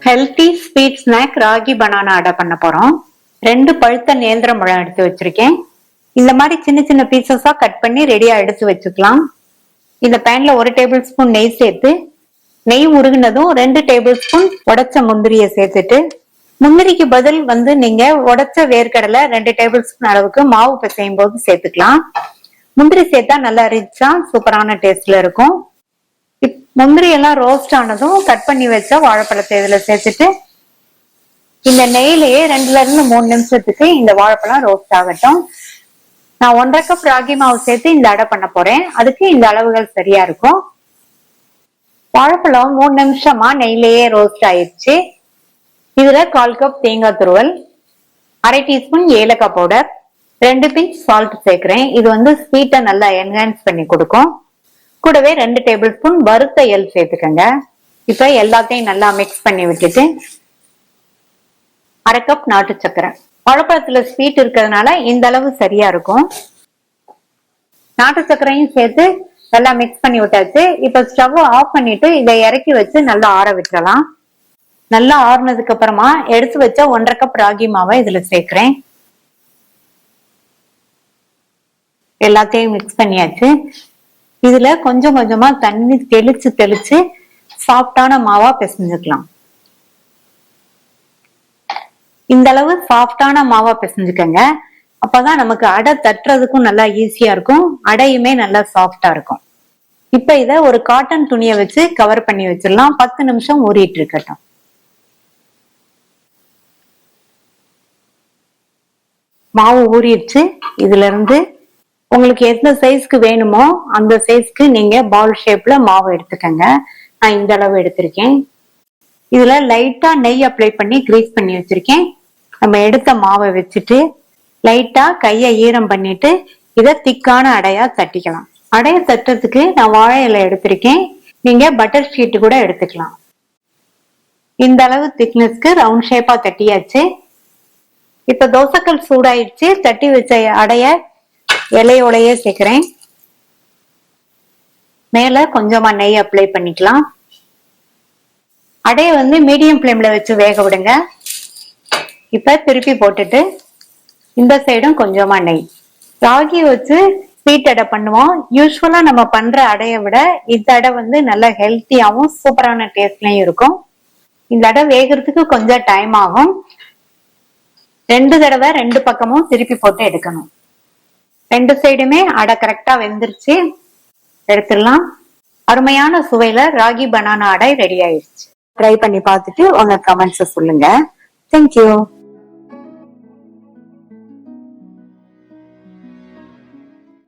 Healthy sweet snack ragi banana அடை பண்ண போறோம். 2 பழுத்த நேந்திரம் பழம் எடுத்து வச்சிருக்கேன். இந்த மாதிரி சின்ன சின்ன பீசஸா கட் பண்ணி ரெடியா எடுத்து வச்சுக்கலாம். இந்த பேன்ல 1 டேபிள் ஸ்பூன் நெய் சேர்த்து, நெய் உருகுனதும் 2 டேபிள் ஸ்பூன் உடைச்ச முந்திரிய சேர்த்துட்டு, முந்திரிக்கு பதில் நீங்க உடைச்ச வேர்க்கடலை 2 டேபிள் ஸ்பூன் அளவுக்கு மாவு பிசையும் போது சேர்த்துக்கலாம். முந்திரி சேர்த்தா நல்லா ரிச்சா சூப்பரான டேஸ்ட்ல இருக்கும். முந்திரி எல்லாம் ரோஸ்ட் ஆனதும் கட் பண்ணி வச்ச வாழைப்பழத்தை இதுல சேர்த்துட்டு, இந்த நெய்லயே 2ல இருந்து 3 நிமிஷத்துக்கு இந்த வாழைப்பழம் ரோஸ்ட் ஆகட்டும். நான் 1.5 கப் ராகி மாவு சேர்த்து இந்த அடை பண்ண போறேன். அதுக்கு இந்த அளவுகள் சரியா இருக்கும். வாழைப்பழம் 3 நிமிஷமா நெய்லயே ரோஸ்ட் ஆயிடுச்சு. இதுல 1/4 கப் தேங்காய் துருவல், 1/2 டீஸ்பூன் ஏலக்காய் பவுடர், 2 பிஞ்ச் சால்ட் சேர்க்கிறேன். இது ஸ்வீட்டை நல்லா என்ஹான்ஸ் பண்ணி கொடுக்கும். கூடவே 2 டேபிள் ஸ்பூன் வறுத்த எள் சேர்த்துக்கங்க. இப்ப எல்லாத்தையும் நல்லா மிக்ஸ் பண்ணி விட்டுட்டு, 1/2 கப் நாட்டு சக்கரை. வாழைப்பழத்துல ஸ்வீட் இருக்கிறதுனால இந்த அளவு சரியா இருக்கும். நாட்டு சக்கரையும் சேர்த்து நல்லா மிக்ஸ் பண்ணி விட்டாச்சு. இப்ப ஸ்டவ் ஆஃப் பண்ணிட்டு இதை இறக்கி வச்சு நல்லா ஆற விட்டுறலாம். நல்லா ஆறுனதுக்கு அப்புறமா எடுத்து வச்ச 1.5 கப் ராகி மாவை இதுல சேர்க்கிறேன். எல்லாத்தையும் மிக்ஸ் பண்ணியாச்சு. இதுல கொஞ்சம் கொஞ்சமா தண்ணி தெளிச்சு சாஃப்டான மாவா பிசைஞ்சுக்கலாம். இந்த அளவு சாஃப்டான மாவா பிசைஞ்சுக்கங்க. அப்பதான் நமக்கு அடை தட்டுறதுக்கும் நல்லா ஈஸியா இருக்கும், அடையுமே நல்லா சாஃப்டா இருக்கும். இப்ப இத ஒரு காட்டன் துணியை வச்சு கவர் பண்ணி வச்சிடலாம். 10 நிமிஷம் ஊறிட்டு இருக்கட்டும். மாவு ஊறிடுச்சு. இதுல இருந்து உங்களுக்கு எந்த சைஸ்க்கு வேணுமோ அந்த சைஸ்க்கு நீங்க பால் ஷேப்ல மாவு எடுத்துக்கங்க. நான் இந்த அளவு எடுத்திருக்கேன். இதுல லைட்டா நெய் அப்ளை பண்ணி கிரீஸ் பண்ணி வச்சிருக்கேன். நம்ம எடுத்த மாவை வச்சுட்டு லைட்டா கையை ஈரம் பண்ணிட்டு இத திக்கான அடையா தட்டிக்கலாம். அடைய தட்டுறதுக்கு நான் வாழை இலை எடுத்திருக்கேன். நீங்க பட்டர் ஷீட் கூட எடுத்துக்கலாம். இந்த அளவு திக்னஸ்க்கு ரவுண்ட் ஷேப்பா தட்டியாச்சு. இப்ப தோசைக்கல் சூடாயிடுச்சு. தட்டி வச்ச அடைய இலையோடையே சேர்க்கிறேன். மேல கொஞ்சமா நெய் அப்ளை பண்ணிக்கலாம். அடைய மீடியம் ஃப்ளேம்ல வச்சு வேக விடுங்க. இப்ப திருப்பி போட்டுட்டு இந்த சைடும் கொஞ்சமா நெய். ராகி வச்சு ஸ்வீட் அடை பண்ணுவோம். யூஸ்வலா நம்ம பண்ற அடையை விட இந்த அடை நல்ல ஹெல்த்தியாவும் சூப்பரான டேஸ்ட்லயும் இருக்கும். இந்த அடை வேகிறதுக்கு கொஞ்சம் டைம் ஆகும். 2 தடவை 2 பக்கமும் திருப்பி போட்டு எடுக்கணும். 2 சைடுமே அடை கரெக்டா வெந்துருச்சு. எடுத்துடலாம். அருமையான சுவையில ராகி பனானா அடை ரெடி ஆயிடுச்சு. ட்ரை பண்ணி பார்த்துட்டு உங்க கமெண்ட்ஸ் சொல்லுங்க. தேங்க்யூ.